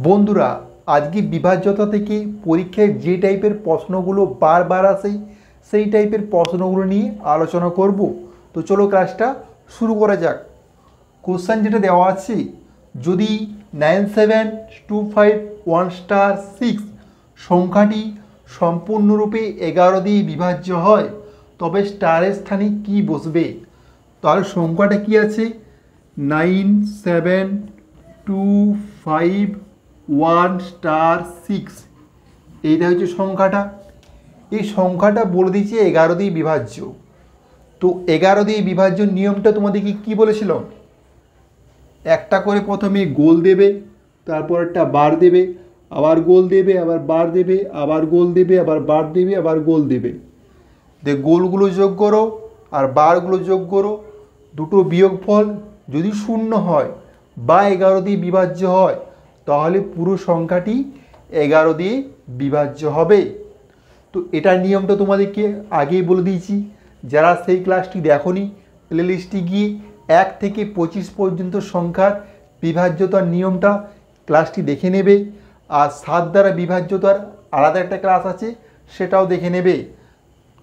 বন্ধুরা, আজকে বিভাজ্যতা থেকে পরীক্ষায় যে টাইপের প্রশ্নগুলো বারবার আসে সেই টাইপের প্রশ্নগুলো নিয়ে আলোচনা করব। তো চলো ক্লাসটা শুরু করা যাক। কোশ্চেন যেটা দেওয়া আছে, যদি 97251*6 সংখ্যাটি সম্পূর্ণরূপে 11 দিয়ে বিভাজ্য হয় তবে স্টারের স্থানে কি বসবে? তাহলে সংখ্যাটা কি আছে? 97251*6, এইটা হচ্ছে সংখ্যাটা। এই সংখ্যাটা বলে দিচ্ছে 11 দিয়ে বিভাজ্য। তো 11 দিয়ে বিভাজ্য নিয়মটা তোমাদেরকে কি বলেছিলাম? একটা করে প্রথমে গোল দেবে, তারপর একটা বার দেবে, আবার গোল দেবে, আবার বার দেবে, আবার গোল দেবে, আবার বার দেবে, আবার গোল দেবে। গোলগুলো যোগ করো আর বারগুলো যোগ করো, দুটো বিয়োগফল যদি শূন্য হয় বা 11 দিয়ে বিভাজ্য হয় তাহলে পুরো সংখ্যাটি 11 দিয়ে বিভাজ্য হবে। তো এটার নিয়মটা তোমাদেরকে আগেই বলে দিয়েছি। যারা সেই ক্লাসটি দেখোনি, প্লেলিস্টে গিয়ে 1 থেকে 25 পর্যন্ত সংখ্যার বিভাজ্যতার নিয়মটা ক্লাসটি দেখে নেবে। আর 7 দ্বারা বিভাজ্যতার আলাদা একটা ক্লাস আছে, সেটাও দেখে নেবে,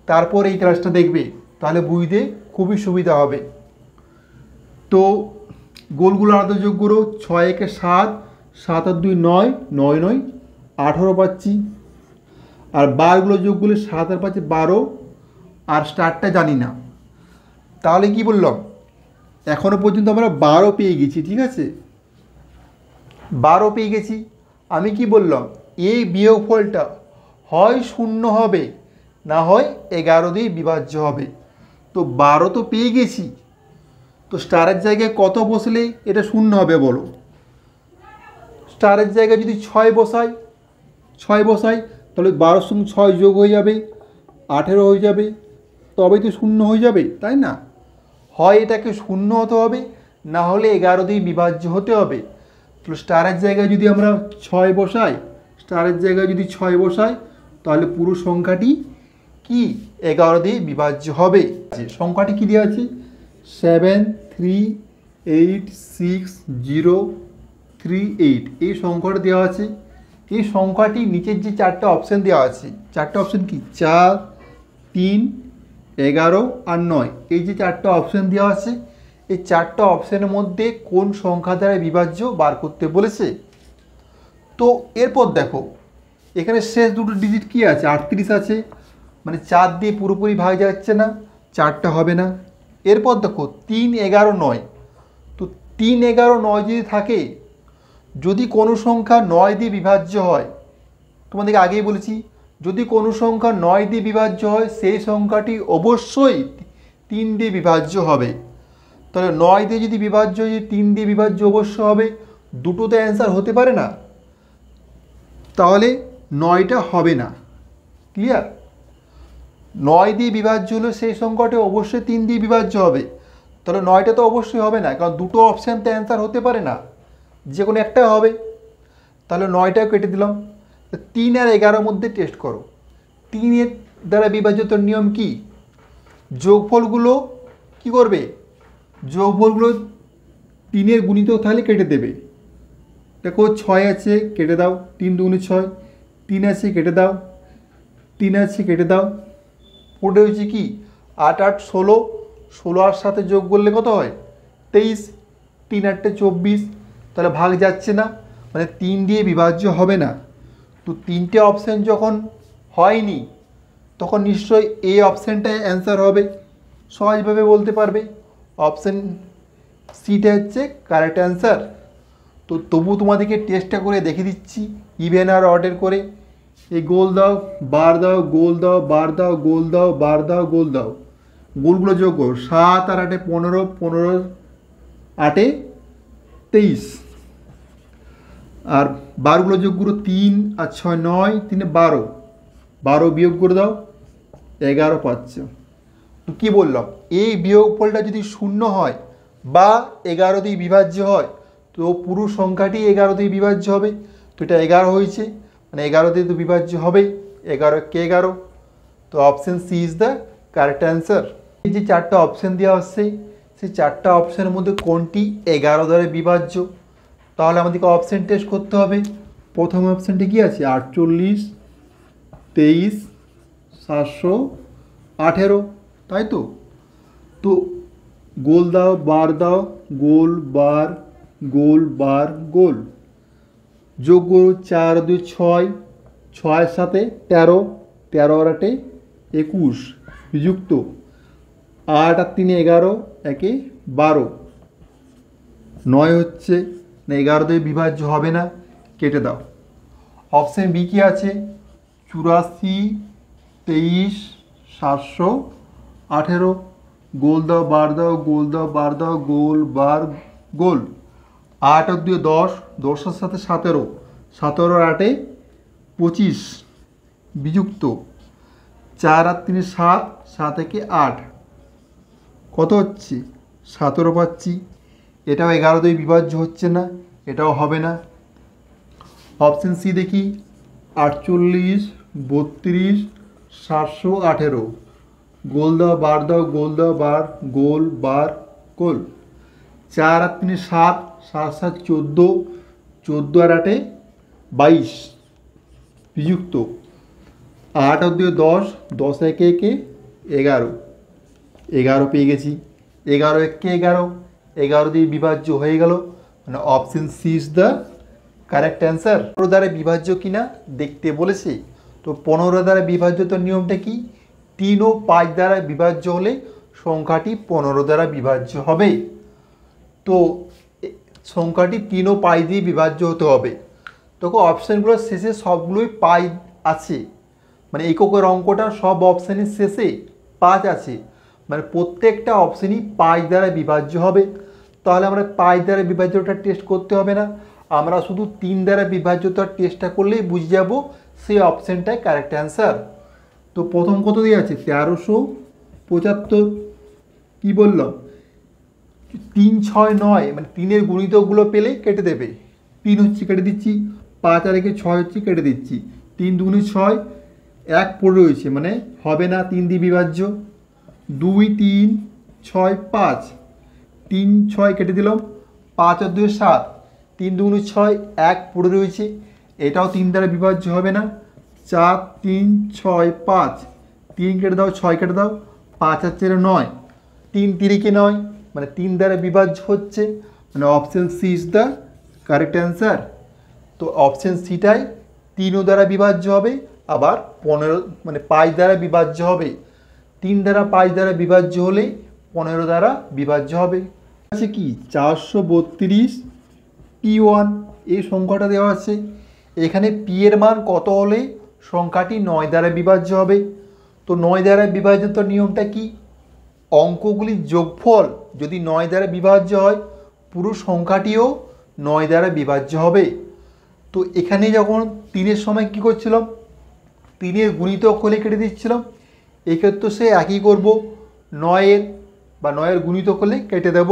তারপর এই ক্লাসটা দেখবে, তাহলে বুঝতে খুবই সুবিধা হবে। তো গোলগুলো আলাদা যোগ করো, 6 একে 7, 7 আর 2 9, 9 9 18 পাচ্ছি। আর বারগুলো যোগ করলে 7 আর 5 12, আর স্টারটা জানি না। তাহলে কি বললাম, এখনও পর্যন্ত আমরা 12 পেয়ে গেছি, ঠিক আছে? 12 পেয়ে গেছি। আমি কি বললাম, এই বিয়োগফলটা হয় শূন্য হবে, না হয় 11 দিয়ে বিভাজ্য হবে। তো 12 তো পেয়ে গেছি, তো স্টারের জায়গায় কত বসলে এটা শূন্য হবে বলো? স্টারের জায়গায় যদি 6 বসাই, 6 বসাই, তাহলে 12-র সঙ্গে 6 যোগ হয়ে যাবে, 18 হয়ে যাবে, তবেই তো শূন্য হয়ে যাবে, তাই না? হয় এটাকে শূন্য হতে হবে, না হলে 11 দিয়ে বিভাজ্য হতে হবে। তো স্টারের জায়গায় যদি আমরা 6 বসাই, স্টারের জায়গায় যদি 6 বসাই, তাহলে পুরো সংখ্যাটি কি 11 দিয়ে বিভাজ্য হবে। সংখ্যাটি কি দেওয়া আছে? 7386038, এই সংখ্যাটা দেওয়া আছে। এই সংখ্যাটি নিচের যে 4টা অপশান দেওয়া আছে, 4টা অপশান কি? 4, 3, 11 আর 9, এই যে 4টা অপশান দেওয়া আছে, এই 4টা অপশানের মধ্যে কোন সংখ্যা দ্বারা বিভাজ্য বার করতে বলেছে। তো এরপর দেখো, এখানে শেষ দুটো ডিজিট কি আছে? 38 আছে, মানে 4 দিয়ে পুরোপুরি ভাগ যাচ্ছে না, 4টা হবে না। এরপর দেখো 3, 11, 9, তো 3, 11, 9 যদি থাকে, যদি কোনো সংখ্যা 9 দিয়ে বিভাজ্য হয়, তোমাদেরকে আগেই বলেছি, যদি কোনো সংখ্যা 9 দিয়ে বিভাজ্য হয় সেই সংখ্যাটি অবশ্যই 3 দিয়ে বিভাজ্য হবে। তাহলে 9 দিয়ে যদি বিভাজ্য হয়, 3 দিয়ে বিভাজ্য অবশ্য হবে, দুটোতে অ্যান্সার হতে পারে না, তাহলে 9টা হবে না। ক্লিয়ার? 9 দিয়ে বিভাজ্য হলে সেই সংখ্যাটি অবশ্যই 3 দিয়ে বিভাজ্য হবে, তাহলে 9টা তো অবশ্যই হবে না, কারণ দুটো অপশানতে অ্যান্সার হতে পারে না, যে কোনো একটা হবে। তাহলে 9টা কেটে দিলাম। 3 আর 11 মধ্যে টেস্ট করো। 3-এর দ্বারা বিভাজ্যতার নিয়ম কি? যোগফলগুলো কি করবে? যোগফলগুলো 3-এর গুণিতক তাহলে কেটে দেবে। দেখো 6 আছে, কেটে দাও, 3 2 6, 3 আছে, কেটে দাও, 3 আছে, কেটে দাও। পড়ে হয়েছে কি? 8 8 16, 16 আর সাথে যোগ করলে কত হয়? 23, 3 8 24, তাহলে ভাগ যাচ্ছে না, মানে 3 দিয়ে বিভাজ্য হবে না। তো 3টে অপশান যখন হয়নি, তখন নিশ্চয়ই এই অপশানটাই অ্যান্সার হবে, সহজভাবে বলতে পারবে অপশান সিটা হচ্ছে কারেক্ট অ্যান্সার। তো তবু তোমাদেরকে টেস্টটা করে দেখে দিচ্ছি, ইভেন আর অর্ডার করে। এই গোল দাও, বার দাও, গোল দাও, বার দাও, গোল দাও, বার দাও, গোল দাও, গোলগুলো যোগ করো। 7 আর 8 15, 15 8 23, আর বারগুলো যোগ করো। 3 আর 6 9, 3 12, 12 বিয়োগ করে দাও, 11 পাচ্ছ। তো কী বললাম, এই বিয়োগফলটা যদি শূন্য হয় বা 11 দিয়ে বিভাজ্য হয়, তো পুরো সংখ্যাটি 11 দিয়ে বিভাজ্য হবে। তো এটা 11 হয়েছে, মানে 11 দিয়ে তো বিভাজ্য হবেই, 11 কে 11। তো option C is the correct answer. এই যে 4টা অপশান দেওয়া আসছে, সেই 4টা অপশানের মধ্যে কোনটি 11 দ্বারা বিভাজ্য? তাহলে আমাদেরকে অপশান টেস্ট করতে হবে। প্রথম অপশানটি কী আছে 48, 23, 718, তাই তো। তো গোল দাও বার দাও, গোল বার গোল বার গোল, যোগ করো 4 2 6, 6 7 13, 13 আর 8 21, বিযুক্ত 8 আর 3 11, 1 12, 9 হচ্ছে না, 11 দিয়ে বিভাজ্য হবে না, কেটে দাও। অপশান বি কী আছে 84, 23, 718, গোল দাও বার দাও, গোল দাও বার দাও, গোল বার গোল, 8 আর 2 10, 10 এর সাথে 17, 17 আর 8 25, বিযুক্ত 4 আর 3 7, 7 1 8, কত হচ্ছে 17 পাচ্ছি। এটাও 11 দিয়ে বিভাজ্য হচ্ছে না, এটাও হবে না। অপশান সি দেখি 48, 32, 718, গোল দাও বার দাও, গোল দাও বার গোল বার গোল, 4 আর 3 7, 7 7 14, 14 আর 8 22, বিযুক্ত 8 আর 2 10, 10 1 1 11, 11 পেয়ে গেছি। 11 1 11, 11 দিয়ে বিভাজ্য হয়ে গেল, মানে option C is the correct answer. 15 দ্বারা বিভাজ্য কিনা দেখতে বলেছে। তো 15 দ্বারা বিভাজ্যতার নিয়মটা কি, 3 ও 5 দ্বারা বিভাজ্য হলে সংখ্যাটি 15 দ্বারা বিভাজ্য হবে। তো সংখ্যাটি 3 ও 5 দিয়ে বিভাজ্য হতে হবে। তখন অপশানগুলোর শেষে সবগুলোই 5 আছে, মানে এককের অঙ্কটা সব অপশানের শেষে 5 আছে, মানে প্রত্যেকটা অপশানই 5 দ্বারা বিভাজ্য হবে। তাহলে আমরা 5 দ্বারা বিভাজ্যটা টেস্ট করতে হবে না, আমরা শুধু 3 দ্বারা বিভাজ্যতার টেস্টটা করলেই বুঝে যাব সেই অপশানটাই কারেক্ট অ্যান্সার। তো প্রথম কত দিয়ে আছে 1375, কী বললাম 3 6 9, মানে 3-এর গুণিতকগুলো পেলে কেটে দেবে। 3 হচ্ছে কেটে দিচ্ছি, 5 আর 1 6 হচ্ছে কেটে দিচ্ছি, 3 2 6, 1 পড়ে রয়েছে মানে হবে না, 3 দিয়ে বিভাজ্য। 2 3 6 5, 3 6 কেটে দিলাম, 5 আর 2 7, 3 2 6, 1 পড়ে রয়েছে, এটাও 3 দ্বারা বিভাজ্য হবে না। 4 3 6 5, 3 কেটে দাও, 6 কেটে দাও, 5 আর 4 9, 3 3 9, মানে 3 দ্বারা বিভাজ্য হচ্ছে, মানে option C is the correct answer. তো অপশান সিটাই 3 দ্বারা বিভাজ্য হবে, আবার 15 মানে 5 দ্বারা বিভাজ্য হবে। 3 দ্বারা 5 দ্বারা বিভাজ্য হলে 15 দ্বারা বিভাজ্য হবে। আছে কি 432 P1, এই সংখ্যাটা দেওয়া আছে। এখানে পি এর মান কত হলে সংখ্যাটি 9 দ্বারা বিভাজ্য হবে। তো 9 দ্বারা বিভাজ্যতার নিয়মটা কি, অঙ্কগুলির যোগফল যদি 9 দ্বারা বিভাজ্য হয়, পুরো সংখ্যাটিও 9 দ্বারা বিভাজ্য হবে। তো এখানে যখন 3-এর সময় কী করছিলাম, 3-এর গুণিতক হলে কেটে দিচ্ছিলাম, এক্ষেত্রে সে একই করব, 9-এর গুণিতক হলে কেটে দেব।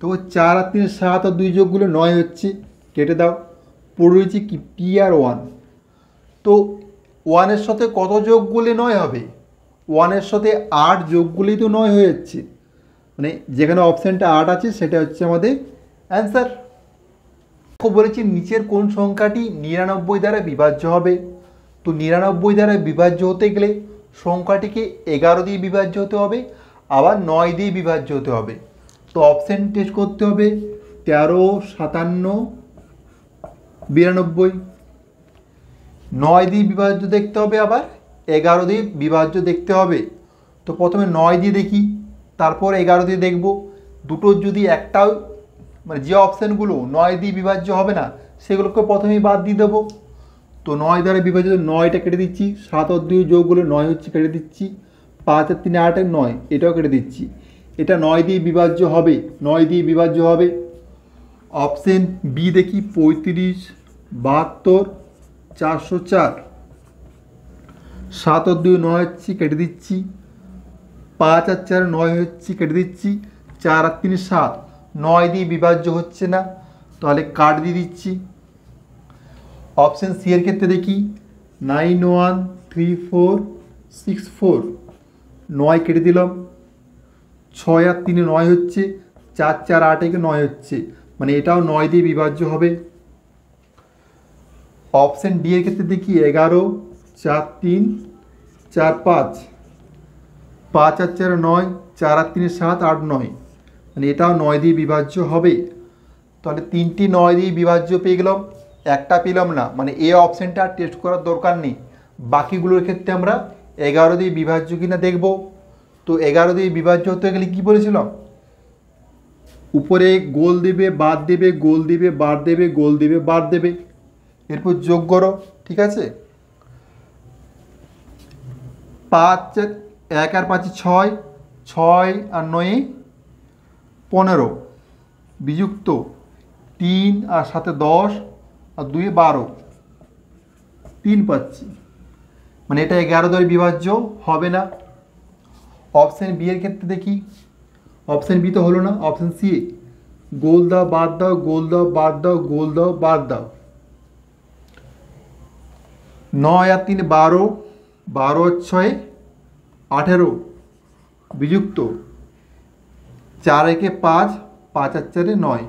তো 4 আর 3 7 আর 2 যোগগুলো 9 হচ্ছে, কেটে দাও। পড়ে রয়েছে কি পি আর 1। তো 1-এর সাথে কত যোগ করলে 9 হবে, 1-এর সাথে 8 যোগ করলেই তো 9 হয়ে যাচ্ছে, মানে যেখানে অপশানটা 8 আছে সেটা হচ্ছে আমাদের অ্যান্সার। বলেছি নিচের কোন সংখ্যাটি 99 দ্বারা বিভাজ্য হবে। তো 99 দ্বারা বিভাজ্য হতে গেলে সংখ্যাটিকে 11 দিয়ে বিভাজ্য হতে হবে, আবার 9 দিয়ে বিভাজ্য হতে হবে। তো অপশান টেস্ট করতে হবে 13 57 92, 9 দিয়ে বিভাজ্য দেখতে হবে, আবার 11 দিয়ে বিভাজ্য দেখতে হবে। তো প্রথমে 9 দিয়ে দেখি, তারপর 11 দিয়ে দেখব। দুটোর যদি একটাও মানে যে অপশানগুলো 9 দিয়ে বিভাজ্য হবে না সেগুলোকে প্রথমেই বাদ দিয়ে দেবো। তো 9 দ্বারা বিভাজিত 9টা কেটে দিচ্ছি, 7 আর 2 যোগগুলো 9 হচ্ছে, কেটে দিচ্ছি। 5 আর 3 8 9, এটাও কেটে দিচ্ছি। এটা 9 দিয়ে বিভাজ্য হবে, 9 দিয়ে বিভাজ্য হবে। অপশান বি দেখি 35 72 404, 7 আর 2 9 হচ্ছে, কেটে দিচ্ছি। 5 আর 4 9 হচ্ছে, কেটে দিচ্ছি। 4 আর 3 7, 9 দিয়ে বিভাজ্য হচ্ছে না, তাহলে কাট দিয়ে দিচ্ছি। অপশান সি এর ক্ষেত্রে দেখি 913464, 9 কেটে দিলাম। 6 আর 3 9 হচ্ছে, 4 4 8 9 হচ্ছে, মানে এটাও 9 দিয়ে বিভাজ্য হবে। অপশান ডি এর ক্ষেত্রে দেখি 11, 4 3, 4 5, 5 আর 4 9, 4 আর 3 7, 8 9, মানে এটাও 9 দিয়ে বিভাজ্য হবে। তাহলে 3টি 9 দিয়ে বিভাজ্য পেয়ে গেলাম, একটা পেলাম না, মানে এ অপশানটা আর টেস্ট করার দরকার নেই। বাকিগুলোর ক্ষেত্রে আমরা 11 দিয়ে বিভাজ্য কিনা দেখব। তো 11 দিয়ে বিভাজ্য হতে গেলে কী বলেছিলাম, উপরে গোল দেবে, বাদ দেবে, গোল দেবে, বাদ দেবে, গোল দেবে, বাদ দেবে, এরপর যোগ করো। ঠিক আছে, 5 1 আর 5 6, 6 আর 9 15, বিযুক্ত 3 আর 7 10 আর 2 12, 3 পাচ্ছি, মানে এটা 11 দ্বারা বিভাজ্য হবে না। অপশান বি এর ক্ষেত্রে দেখি, অপশান বি তো হলো না, অপশান সি, গোল দাও, বাদ দাও, গোল দাও, বাদ দাও, গোল দাও, বাদ দাও। 9 আর 3 12, 12 আর 6 18, বিযুক্ত 4 একে 5, 5 আর 4 9,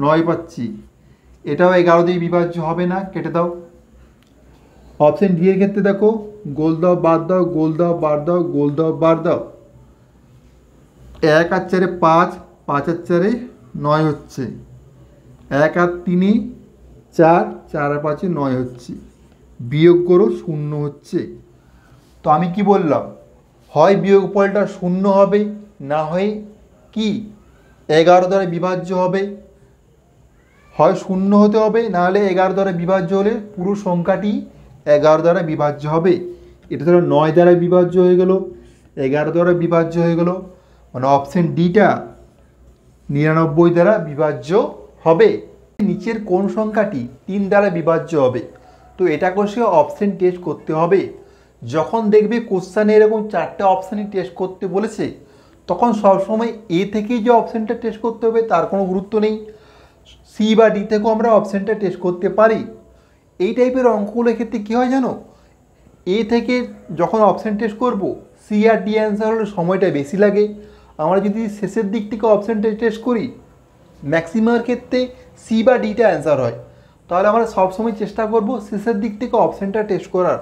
9 পাচ্ছি, এটাও 11 দিয়ে বিভাজ্য হবে না, কেটে দাও। অপশান ডি এর ক্ষেত্রে দেখো, গোল দাও, বাদ দাও, গোল দাও, বাদ দাও, গোল দাও, বাদ দাও। 1 আর 4 5, 5 আর 4 9 হচ্ছে, 1 আর 3 4, 4 আর 5 9 হচ্ছে, বিয়োগ করো, 0 হচ্ছে। তো আমি কি বললাম, হয় বিয়োগফলটা 0 হবে, না হয় কি 11 দ্বারা বিভাজ্য হবে। হয় 0 হতে হবে, নাহলে 11 দ্বারা বিভাজ্য হলে পুরো সংখ্যাটি 11 দ্বারা বিভাজ্য হবে। এটা ধরো 9 দ্বারা বিভাজ্য হয়ে গেল, 11 দ্বারা বিভাজ্য হয়ে গেল, মানে অপশান ডিটা 99 দ্বারা বিভাজ্য হবে। নিচের কোন সংখ্যাটি 3 দ্বারা বিভাজ্য হবে? তো এটা কোষে অপশান টেস্ট করতে হবে। যখন দেখবে কোশ্চানে এরকম 4টে অপশানই টেস্ট করতে বলেছে, তখন সবসময় এ থেকেই যে অপশানটা টেস্ট করতে হবে তার কোনো গুরুত্ব নেই, সি বা ডি থেকেও আমরা অপশানটা টেস্ট করতে পারি। এই টাইপের অঙ্কগুলোর ক্ষেত্রে কী হয় জানো, এ থেকে যখন অপশান টেস্ট করব, সি আর ডি অ্যান্সার হলে সময়টা বেশি লাগে। আমরা যদি শেষের দিক থেকে অপশানটা টেস্ট করি, ম্যাক্সিমামের ক্ষেত্রে সি বা ডিটা অ্যান্সার হয়, তাহলে আমরা সবসময় চেষ্টা করব শেষের দিক থেকে অপশানটা টেস্ট করার।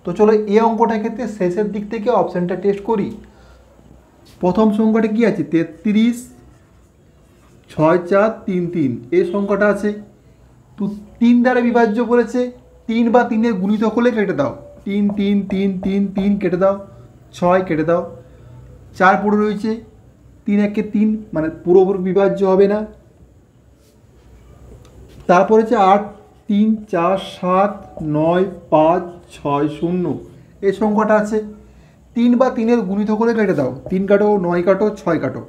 তো চলো এই অঙ্কটার ক্ষেত্রে শেষের দিক থেকে অপশানটা টেস্ট করি। প্রথম সংখ্যাটা কী আছে, 33 6 4 3 3, এই সংখ্যাটা আছে। তো 3 দ্বারা বিভাজ্য বলেছে, 3 বা 3-এর গুণিতক হলে কেটে দাও, 3 3 3 3 3 কেটে দাও, 6 কেটে দাও, 4 পড়ে রয়েছে, 3 1 3, মানে পুরোপুরি বিভাজ্য হবে না। তারপর হচ্ছে 8 3 4 7 9 5 6 0, এই সংখ্যাটা আছে। 3 বা 3-এর গুণিতক হলে কেটে দাও, 3 কাটো, 9 কাটো, 6 কাটো।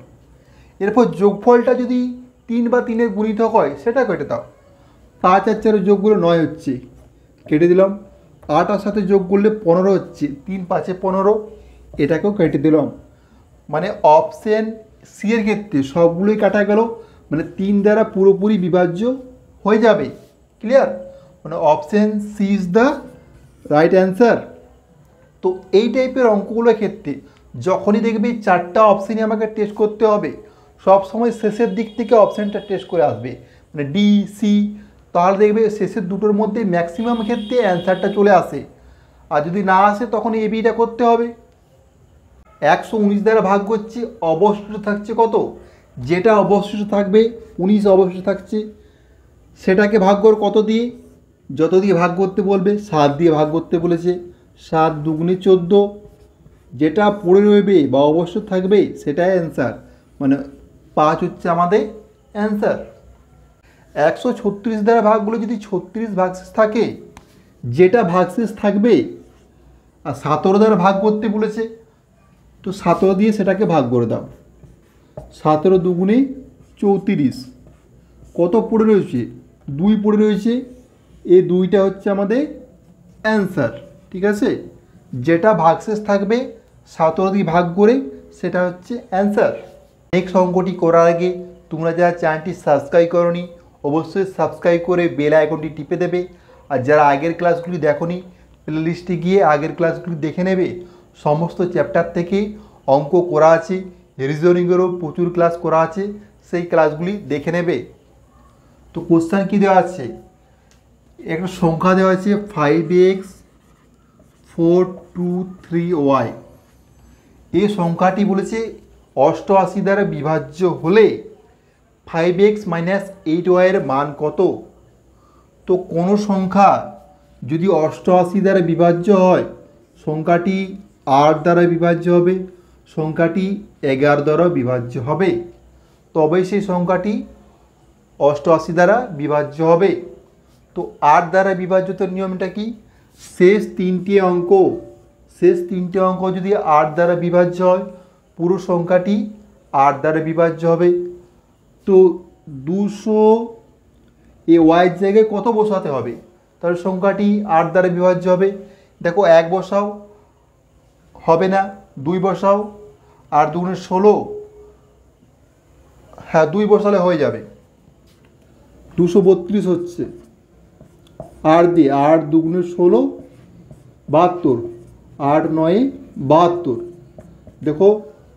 এরপর যোগফলটা যদি 3 বা 3-এর গুণিতক হয় সেটা কেটে দাও। 5 আর 4 যোগ করলে 9 হচ্ছে, কেটে দিলাম। 8 আর 7 যোগ করলে 15 হচ্ছে, 3 5 15, এটাকেও কেটে দিলাম। মানে অপশান সি এর ক্ষেত্রে সবগুলোই কাটা গেল, মানে 3 দ্বারা পুরোপুরি বিভাজ্য হয়ে যাবে। ক্লিয়ার? মানে option C is the right answer. তো এই টাইপের অঙ্কগুলোর ক্ষেত্রে যখনই দেখবে 4টা অপশানই আমাকে টেস্ট করতে হবে, সব সময় শেষের দিক থেকে অপশানটা টেস্ট করে আসবে, মানে ডি সি, তাহলে দেখবে শেষের দুটোর মধ্যে ম্যাক্সিমাম ক্ষেত্রে অ্যান্সারটা চলে আসে। আর যদি না আসে তখন এ বিটা করতে হবে। 119 দ্বারা ভাগ করছি, অবশিষ্ট থাকছে কত, যেটা অবশিষ্ট থাকবে 19 অবশিষ্ট থাকছে, সেটাকে ভাগ কর কত দিয়ে, যত দিয়ে ভাগ করতে বলবে, 7 দিয়ে ভাগ করতে বলেছে, 7 দুগুণে 14, যেটা পড়ে রইবে বা অবশ্য থাকবে সেটাই অ্যান্সার, মানে 5 হচ্ছে আমাদের অ্যান্সার। 136 দ্বারা ভাগ করলে যদি 36 ভাগশেষ থাকে, যেটা ভাগশেষ থাকবে, আর 17 দ্বারা ভাগ করতে বলেছে, তো 17 দিয়ে সেটাকে ভাগ করে দাও, 17 দুগুণে 34, কত পড়ে রয়েছে, 2 পড়ে রয়েছে, এই 2টা হচ্ছে আমাদের অ্যান্সার। ঠিক আছে, যেটা ভাগশেষ থাকবে 17 দিয়ে ভাগ করে সেটা হচ্ছে অ্যান্সার। নেক্সট অঙ্কটি করার আগে তোমরা যারা চ্যানেলটি সাবস্ক্রাইব করোনি অবশ্যই সাবস্ক্রাইব করে বেল আইকনটি টিপে দেবে, আর যারা আগের ক্লাসগুলি দেখোনি প্লেলিস্টে গিয়ে আগের ক্লাসগুলি দেখে নেবে। সমস্ত চ্যাপ্টার থেকে অঙ্ক করা আছে, রিজনিংয়েরও প্রচুর ক্লাস করা আছে, সেই ক্লাসগুলি দেখে নেবে। তো কোশ্চেন কী দেওয়া আছে, একটা সংখ্যা দেওয়া আছে 5x423y। এই সংখ্যাটি বলেছে 88 দ্বারা বিভাজ্য হলে 5x - 8y এর মান কত। তো কোনো সংখ্যা যদি 88 দ্বারা বিভাজ্য হয় সংখ্যাটি 8 দ্বারা বিভাজ্য হবে, সংখ্যাটি 11 দ্বারা বিভাজ্য হবে, তবেই সেই সংখ্যাটি 88 দ্বারা বিভাজ্য হবে। তো 8 দ্বারা বিভাজ্যতার নিয়মটা কি? শেষ তিনটে অঙ্ক যদি 8 দ্বারা বিভাজ্য হয় পুরো সংখ্যাটি 8 দ্বারা বিভাজ্য হবে। তো 200 এ ওয়াইয়ের জায়গায় কত বসাতে হবে? তাহলে সংখ্যাটি 8 দ্বারা বিভাজ্য হবে। দেখো 1 বসাও, হবে না, 2 বসাও, আর 2 গুণে 16, হ্যাঁ 2 বসালে হয়ে যাবে, 232 হচ্ছে। আর দিয়ে 8 2 গুণে 16 72, 8 9 72। দেখো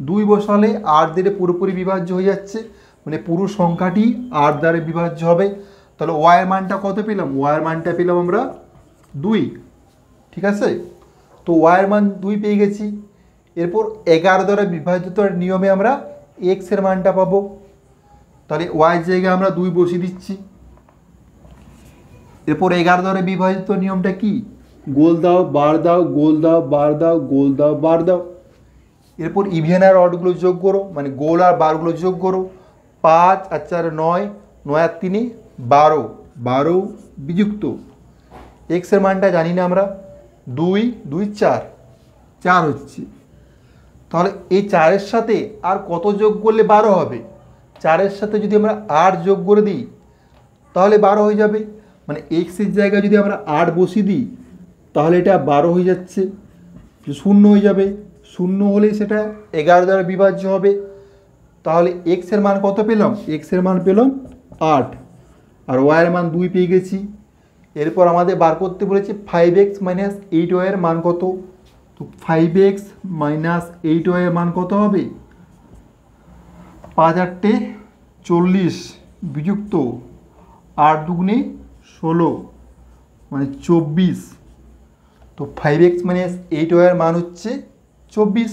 2 বসালে 8 দিয়ে পুরোপুরি বিভাজ্য হয়ে যাচ্ছে, মানে পুরো সংখ্যাটি 8 দ্বারা বিভাজ্য হবে। তাহলে ওয়াইয়ের মানটা কত পেলাম? ওয়াইয়ের মানটা পেলাম আমরা 2, ঠিক আছে। তো ওয়াইয়ের মান 2 পেয়ে গেছি। এরপর 11 দ্বারা বিভাজ্যতার নিয়মে আমরা এক্সের মানটা পাবো। তাহলে ওয়াইয়ের জায়গায় আমরা 2 বসিয়ে দিচ্ছি। এরপর 11 দ্বারা বিভাজিত নিয়মটা কি? গোল দাও বার দাও, গোল দাও বার দাও, গোল দাও বার দাও। এরপর ইভেন আর অডগুলো যোগ করো, মানে গোল আর বারগুলো যোগ করো। 5 আর 4 9, 9 আর 3 12, 12 বিযুক্ত এক্সের মানটা জানি না আমরা, 2 2 4, 4 হচ্ছে। তাহলে এই 4-এর সাথে আর কত যোগ করলে 12 হবে? 4-এর সাথে যদি আমরা 8 যোগ করে দিই তাহলে 12 হয়ে যাবে। মানে এক্সের জায়গায় যদি আমরা 8 বসিয়ে দিই তাহলে এটা 12 হয়ে যাচ্ছে, 0 হয়ে যাবে। 0 হলে সেটা 11 দ্বারা বিভাজ্য হবে। তাহলে এক্সের মান কত পেলাম? এক্সের মান পেলাম 8, আর ওয়াইয়ের মান 2 পেয়ে গেছি। এরপর আমাদের বার করতে বলেছে 5x - 8y এর মান কত। তো 5x - 8y এর মান কত হবে? 5 8 40 বিযুক্ত 8 2 16, মানে 24। তো 5x - 8y এর মান হচ্ছে 24।